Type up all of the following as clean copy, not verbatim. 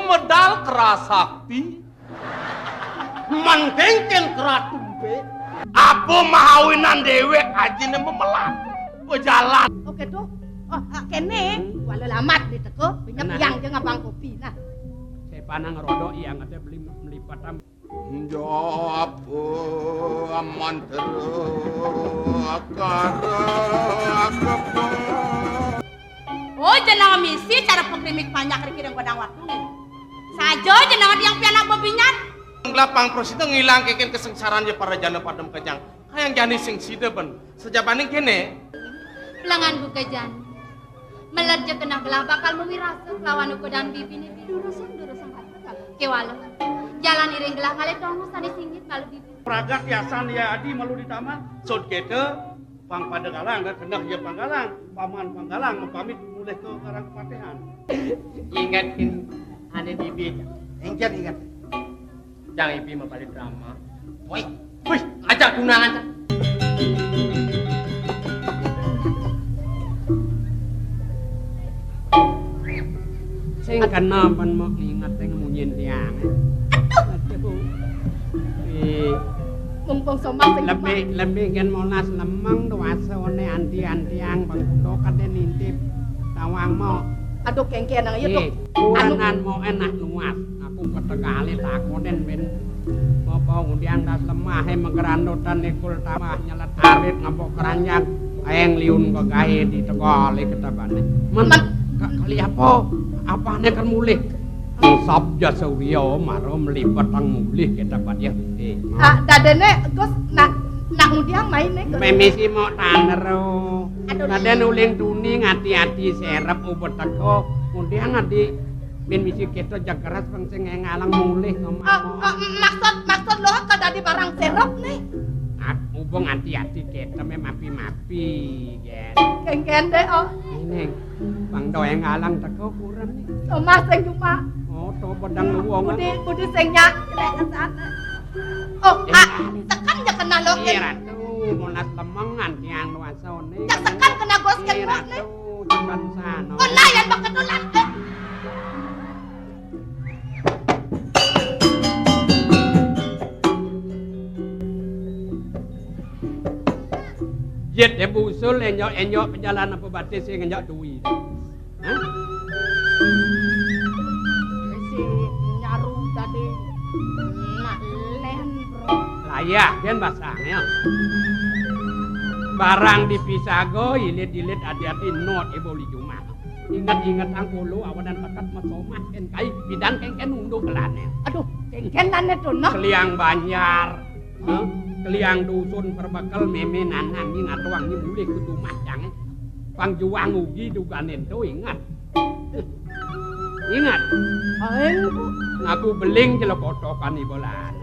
medal kerasakti. Mangkengken keratumpe. Apa mahawinan dewek ajine memelat. Pejalan. Oke tuh. Oh, kene walau lamat di teko, pinjam yang jeung abang kopi. Nah. Saya panang rodok yang ada beli melipat tam. Jawab aman Oh, jenang misi cara pengkrimik banyak riki godang waktu nih. Sajo jenang yang pianak bebinyan. Lapang prosito ngilang keken kesengsaraan je para jana padem kejang. Hayang jani sing sida ben. Sejabaning kene. Pelangan buka jan. Melerja kena belah bakal memirasa lawan godang bibine bidurusan hati. Kewalo. Jalan iring gelah kali tongu sani singgit malu bibi. Pragat yasan ya adi malu di taman. Sod kete pang pada galang dan kendah ya panggalang. Paman panggalang pamit mulai ke karang kepatehan. Ingat ada bibi. Ingat. Jangan ibi mapali drama. Woi, Wih, ajak tunangan. Sing kenapa mau ingat yang munyin tiang. Mumpung somak sing Lebih kan molas lemeng duasone anti-antiang bangkudo kaden intip tawang mau. aduh kengken nang ieu tuh. Kurangan mau enak luas. Aku ketekali takonen ben apa undiang das lemah he megerandotan nikul tamah nyelet arit ngapok keranjang aeng liun ke gahe di tegole ketabane. Men kali apa nek kan mulih. Sabja Surya maro melipat tang mulih ketabat ya. Dadene Gus nak undiang main nek. Memisi mau tanero. Daden uling tuni ngati-ati serep ubet teko. Undiang adi ben misi keto jagkeras bang sing ngalang mulih Maksud lo ka dadi barang serep nih. Ubung hati-hati keto me mapi-mapi gen. Kengken deh oh. Ini bang doe ngalang teko kurang nih. Somak sing cuma To pedang luwong. Budi sing nyak krek kesana. Oh, tekan ya kena lo Iya ratu, monas lemengan tiang nuasone. Jak tekan kena gos ken Iya ratu, tekan sana. Oh, layan paketulan. Jet ya busul enyok perjalanan apa batis sing enyok duwi. Hah? Tadi nak len bro. Layak kan basahnya. Barang dipisago ilit-ilit hati-hati not eboli cuma. Ingat-ingat ang kulo awan dan pakat masomah ken kai bidang kengken unduh kelane. Aduh, kengken lane tuh noh. Keliang Banjar. Keliang dusun perbekal meme nanang ing atuang ni mulih kudu macang. Pangjuang ugi duganen tuh ingat. Ingat. Aeng Ngaku beling jelok kotokan ibolan.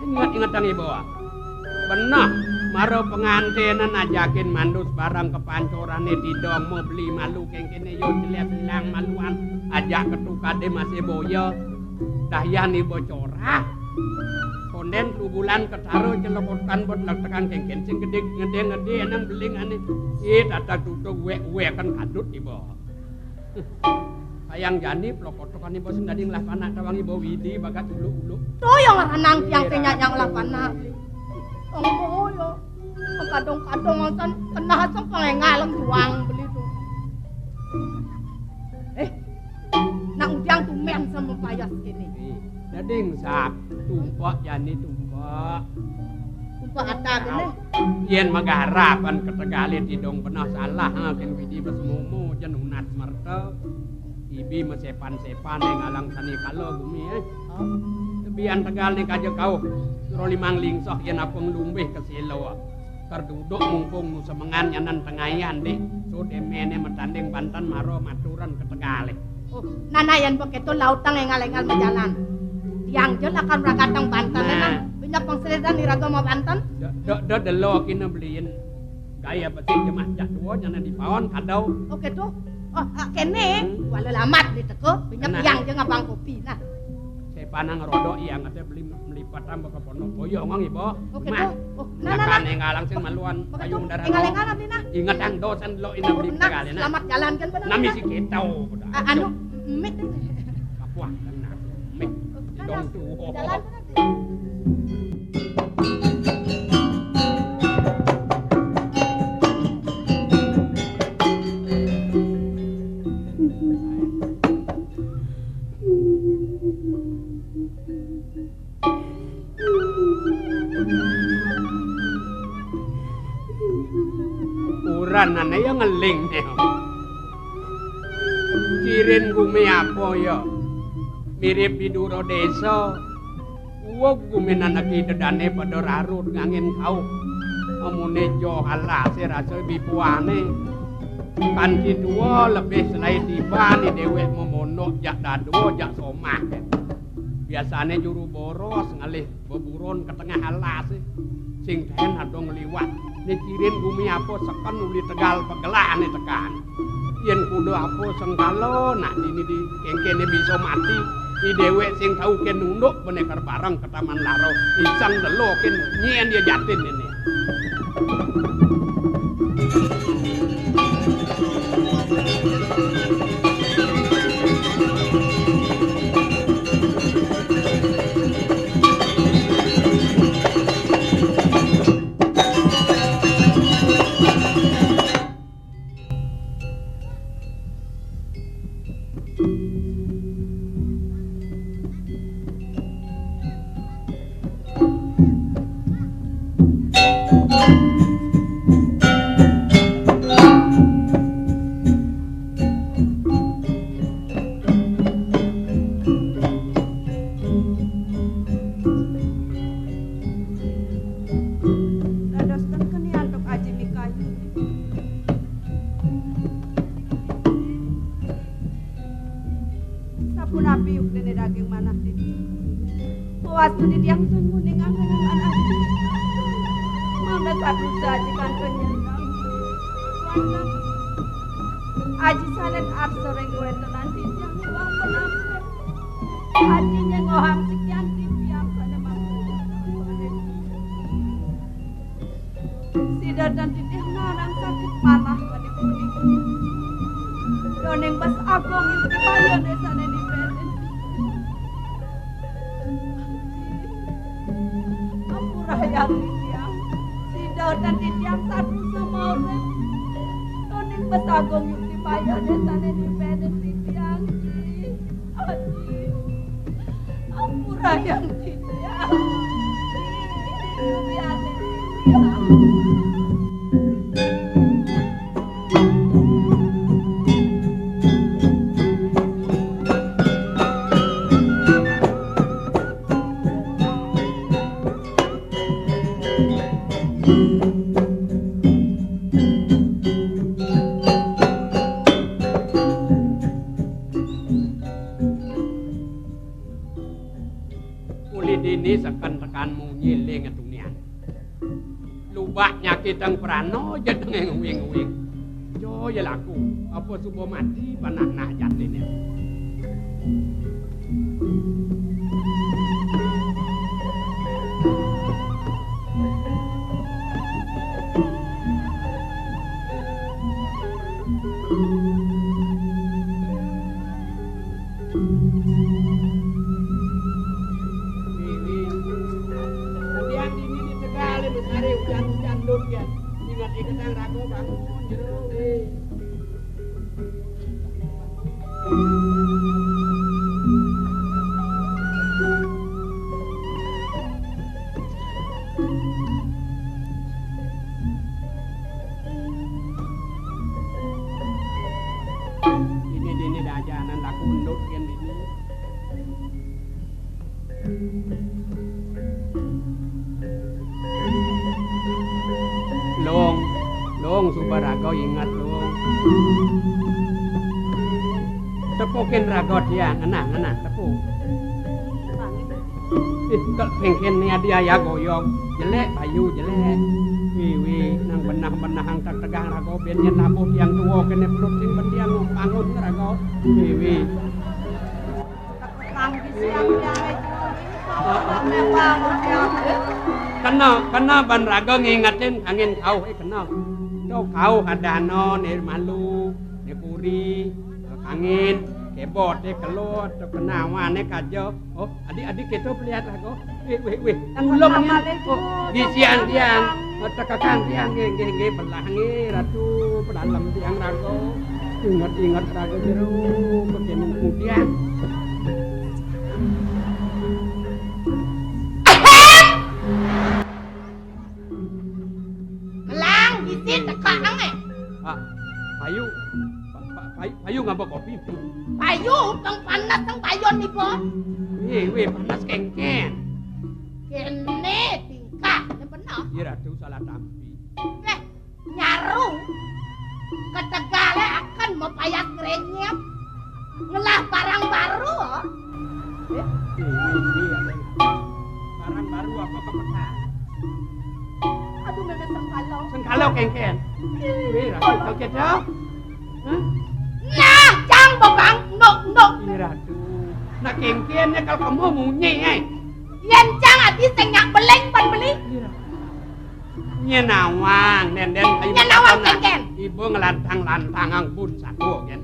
Ingat ang ibo. Benar, maro pengantinan ajakin mandus barang kepancoran didong mau beli malu kengkene yo jeliat hilang maluan ajak ketukade masih boyo dahyan ibo corah. Konden lu bulan ketaro jelok kotokan buat tekan kengken sing gede enang beling ane. Dadak tutuk we kan kadut ibo. Ayang jani plokotokan ibu sing dadi nglapana tawang ibu widi bagat ulu-ulu. Tuh yang ranang tiang teh nyang lapana. Oh yo. Kadang-kadang ngoten kena hasem pengengalem juang beli tuh. Nak ujang tumen sama payas kene. Dading sap tumpak jani tumpak. Tumpak ada kene. Yen magaharapan ketegali tidong pernah salah ken widi besmumu jenunat merte. Ibi mesepan-sepan yang alang sani kalau bumi Tebian tegal nih kaja kau Suro limang lingsoh yen apeng lumbih ke silo Terduduk mumpung nu semengan nyanan tengayan deh So demene metanding Banten maro maturan ke tegal Oh, nanayan begitu lautang yang ngalengal majalan Yang jel akan ragatang Banten nah. Punya pengseredan iraga mau Banten Delo kina beliin Gaya betik jemah jadwa nyanan di pawon kadau Oke tuh Oh, kene walau lamat di teko pinjam yang jeung abang kopi nah. Saya panang rodok yang ada beli melipat tambah ke pondok boyo ngong ibo. Oke tuh. Oh, nah ngalang sing maluan payung darah. Engalengan abdi nah. Ingat ang dosen lo ina beli kali nah. Selamat jalan kan bener. Nami si kita. Anu Mik. Kapuah kena. Mik. Dong tuh. Jalan. Uranane ya ngeling nih. Kirin gumi apa ya? Mirip Biduro desa. Uwa gumi nanaki dedane pada rarut ngangin kau. Amune jo halase rasa bipuane. Kanti dua lebih selain tiba ni dewek memonok jak dado jak somah. Biasane juru boros ngalih beburon ke tengah halas. Sing ten adong liwat. Nikirin gumi apa sekan uli tegal pegelah nih tekan. Yen kudu apa sengkalo nak dini di kengkene bisa mati. Di dewek sing tau ken nunduk benekar bareng ke taman laro. Isang delo ken nyien dia jatin ini. Aji sanen arsoreng kuentenan pinjang uang penampilan. Ajinya ngoham sekian tipiang pada maksudnya. Sidar dan titih narang sakit panah pada kuning. Doneng bas agong yuk dibayar desane di beden. Ampurah yang tiang. Sidar dan titiang satu sama orang. Doneng bas agong yuk dibayar desane di beden titiang. Aji. Ampurah yang tiang. Biar ini sekan tekanmu nyiling etunian. Lubak nyakit ang prano jadeng ngwing-ngwing. Jo ya laku, apa subo mati panak nak jatin ya. Ini dah jalan laku undut kan ini. Long Subaraga ingat long. Tepukin raga dia, anak tepuk. Kal pengken ni dia ya goyong, jelek bayu jelek. Wi nang benah-benah hang tak tegang raga ben yen nabuh yang tuwa kene perut sing pendiang bangun raga. Wi. Takut siang dia Kena ban raga ngingetin angin kau kena. Do kau hadano ni malu, ni puri, angin kebot deh kelut kenawane kajo. Oh, adik-adik kita lihat lah kok. Wih. Ulungnya. Oh, di siang-siang. Tekakan tiang nggih belah nggih ratu pedalam tiang rago. Ingat rago jero begini kemudian. Melang gisit tekak nang Payu ngapa kopi? Payu tang panas tang payon ni bos. Wih panas kengken. Kene tingkah ne bener. Iya ratu salah tampi. Nyaru ketegale akan mepayat grenyep ngelah barang baru. Barang baru apa kepetan? Aduh memang Sengkalau kengken. Wih ratu kita. Nah, jang babang nok. Iya ratu. Nak kengkennya kalau kamu munyi Yen jang ati sing nyak beleng pan beli. Nyenawang nenden kayu Nyenawang kengken. Ibu ngelantang-lantang ang pun satu kan.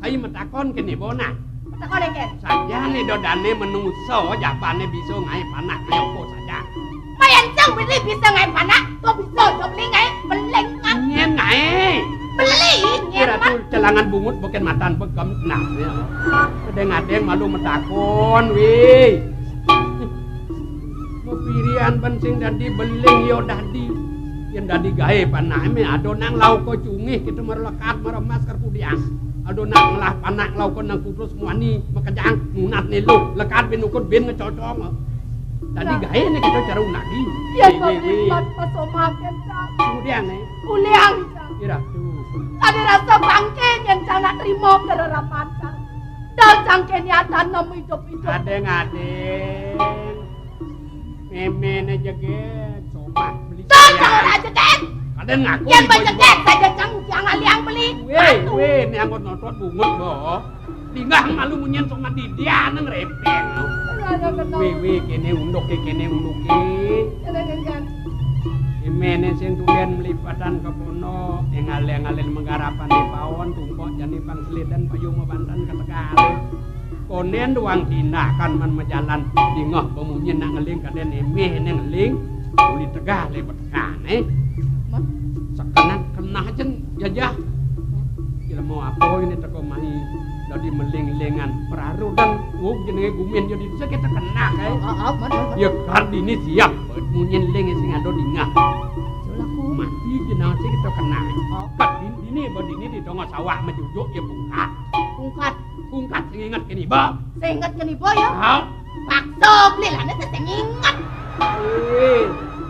Kayu metakon ke ibu nah. Takon kengken. Saja nih dodane menungso japane bisa ngai panak ayo po saja. Mayan jang beli bisa ngai panak, to bisa to beli ngai beleng kan. Nyen ngai. Beli Kira tuh celangan bungut bukan matan begem nah ya. Kadang-kadang malu metakon wih. Pirian penting dadi beling yo dadi yen dadi gawe panake adonang lauk ko cungih kita merlekat meremas karpu diang adonang lah panak lauk nang kutrus muani makajang nunat nilu lekat bin ukut bin ngecocong dadi gawe ne kita cara unagi ya pabrik pasomaken jang kemudian uliang jang kira tuh ada rasa bangke yang jang nak terima kererapan jang dal jang kenyataan nemu hidup-hidup adeng meme jeget somah beli jangan aja kan kadang ngaku yang berjeget saja jangan liang beli weh ni anggot notot bungut bo tinggal malu munyen somah di dia nang repeng weh kene unduk kene unduki mene sing tulen melipatan kepono engal-engalin menggarapan di pawon tumpok jani pang selidan payu mebantan ketekale konen doang tindakan man majalan dingah pemunyin nak ngeling kaden emeh ne ngeling uli tegah lebet kane sekenak kena jen jajah kira mau apa ini teko mahi dadi meling-lengan peraru dan jenenge gumen jadi bisa kita kena kae ya kardini siap munyin ling sing ado dingah laku mati jenang sing kita kena kat dini badini di tengah sawah mejujuk ya Pungkat sing ingat kini ba. Sing ingat kini ba ya? Paksa beli lah nanti sing ingat.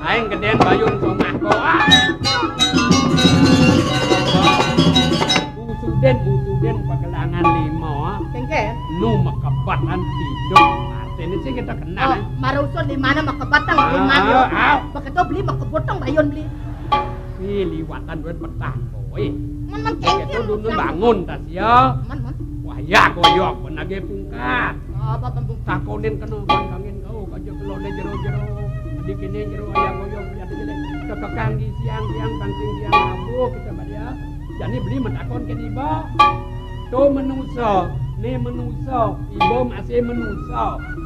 Aing gedean bayun somah ko. Usuden pagelangan lima. Kengken. Nu makebatan tidur. Artine sing kita kenal. Marusun di mana makebatan lima yo. Begitu beli makebotong bayun beli. Liwatan duit petang boy. Man kengken dulu bangun tas ya. Man. Ya koyok benage pungkat. Apa pembung takonin kena bangkangin kau kajo kelone jero-jero. Di kene jero aya koyok lihat jele. Kekang di siang-siang bangking siang abu kita badia. Jani beli metakon ke iba. To menungso, ne menungso, ibu masih menungso.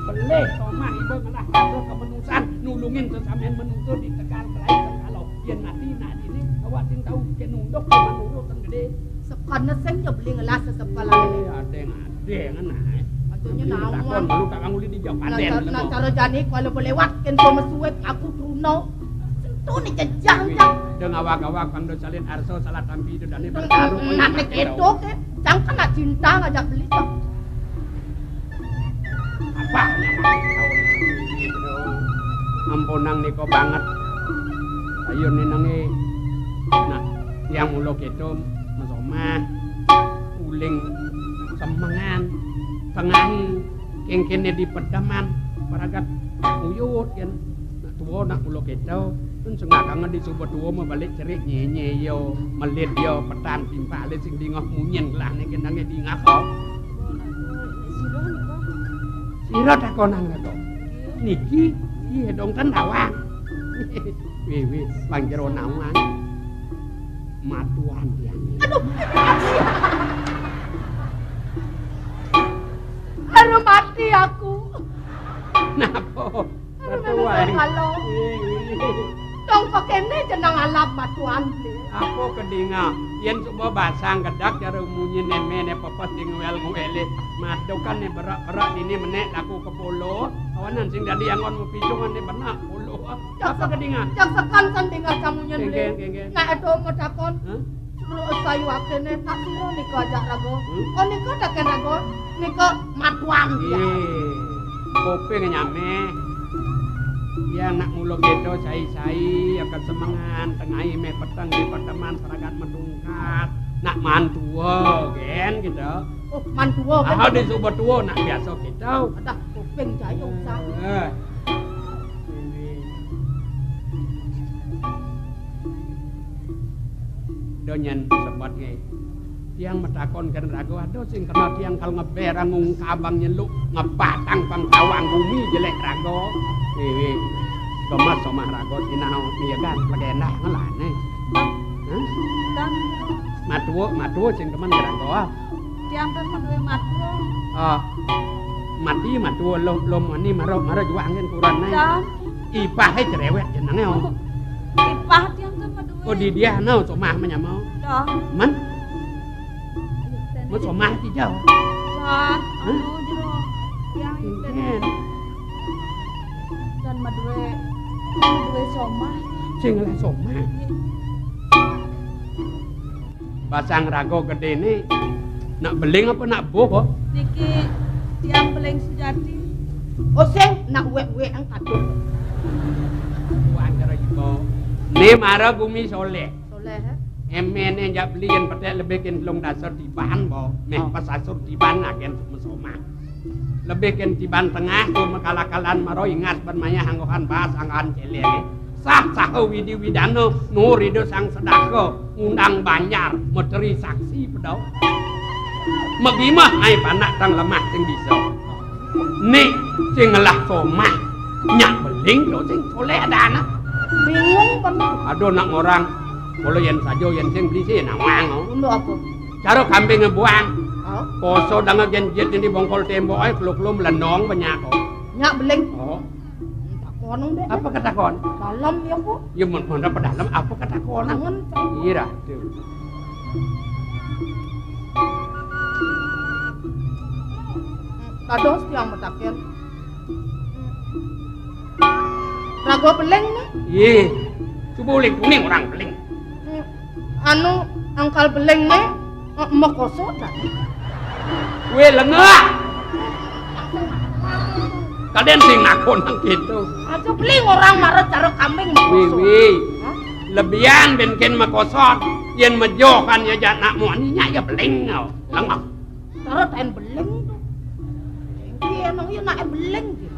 Beleh somah ibu ngelah kaso kemenusan nulungin sesamen menungso di Tegal Belai kalau yen mati nak ini awak sing tahu ke nunduk menurut gede. Karena sing yo beli ngelas sepala ini. Adeng nah. Adunya naon. Lu kakang uli di jauh paden. Nah cara jani kalau boleh wakin so mesuwek aku truno. Sentu ni jejang. Deng awak-awak pang salin arso salah tampi itu dani bertaruh. Nak nek itu ke jang kan nak cinta ngajak beli. Apa ampunang niko banget. Ayo nenange. Nah, yang mulo keto mah uling semengan tengahi kengkene di pedaman paragat uyut kan nak tuwa nak ulo keto pun sengakangan di subuh tuwa mau balik cerik nyenye yo melit yo petan timpa le sing dingah munyen lah nek kenange dingah kok sira takonang to niki iya dong ten dawang wih bang jero nawang matuan dia. Aduh, mati aku. Napa? Ratu Ratu wae. kalau dong pakene jeneng alap matuan. Apa kedinga? Yen coba basang kedak cara munyi nemene pepes di ngwel-ngwele. Madokan ne berak-berak ini menek laku ke polo. Awanan sing dadi angon mupicungan ne benak polo. Apa kedinga? Jak sekan sandinga kamunya Geng, beli. geng, geng. Nek edo medakon. Hah? Terus sayu akene tak sira nika ajak rago. Oh nika dak rago. Nika matuan ya. Kuping nyame. Ya nak mulo gedo sai-sai akan semangan tengahi me peteng di perteman seragat medungkat. Nak mantua gen gitu. Oh mantua kan. Ah di subuh tua nak biasa gitu. Ada kuping jaya usah. Donyan sebab nge. Tiang metakon kan rago aduh sing kena tiang kal ngeberang ngung kabang nyeluk ngepatang pang tawang bumi jelek rago. Wih. Kemas sama rago sinau miyagan legenda ngelane. Hah? Dan Matuo sing teman rago. tiang teh duwe matuo. Mati matuo lo mani maro juangin kurang naik. Dan Ipah cerewet jenenge. ipah tiang teh duwe. Oh di dia nau somah menyamau. Dan Man? Mau somah ti jauh. dan anu jero tiang Ken. dan maduwe somah. Sing lah somah. Basang rago gede ni. Nak beling apa nak boh? Niki tiang beling sejati. Oh sing nak wek-wek ang kadung. Tuan cara ibu. Ni mara gumi soleh. Soleh ha? Emene jak beliin petek lebih ken telung dasar tiban bo. Meh pasasur tiban agen mesomah. Lebih ken tiban tengah tu makala-kalan maro ingat bermaya hanggohan bahas angkan celele. Sah widi widano nurido sang sedako undang banjar meteri saksi pedau. Megimah ai panak tang lemah sing bisa. Nih sing ngelah somah nyak beling lo sing soleh ada anak. Bingung bener. Aduh nak orang kalau yang sajo yang sing beli sih nawang. Untuk apa? Cara kambing ngebuang. Oh, Poso danga genjet ini bongkol tembok ay kluk-kluk melenong banyak kok. nyak beling. Oh, Takonon deh. apa kata kon? Dalam ya kok. Ya mun dapat dalam apa kata kon? Nangon. Ira tuh. Kados tiang metaken. Rago beling nih. Ye. Coba ulik kuning orang beling. Anu angkal beling nih mekoso dah. Kue lengah. Kalian sing nakon nang gitu. Aja beling orang marah cara kambing mekoso. Wih. Lebihan benken makosot. Yen mejokan ya jana mu aninya ya beling ngau. Lengah. Cara ten beling tuh. Iya nang iya nak beling gitu.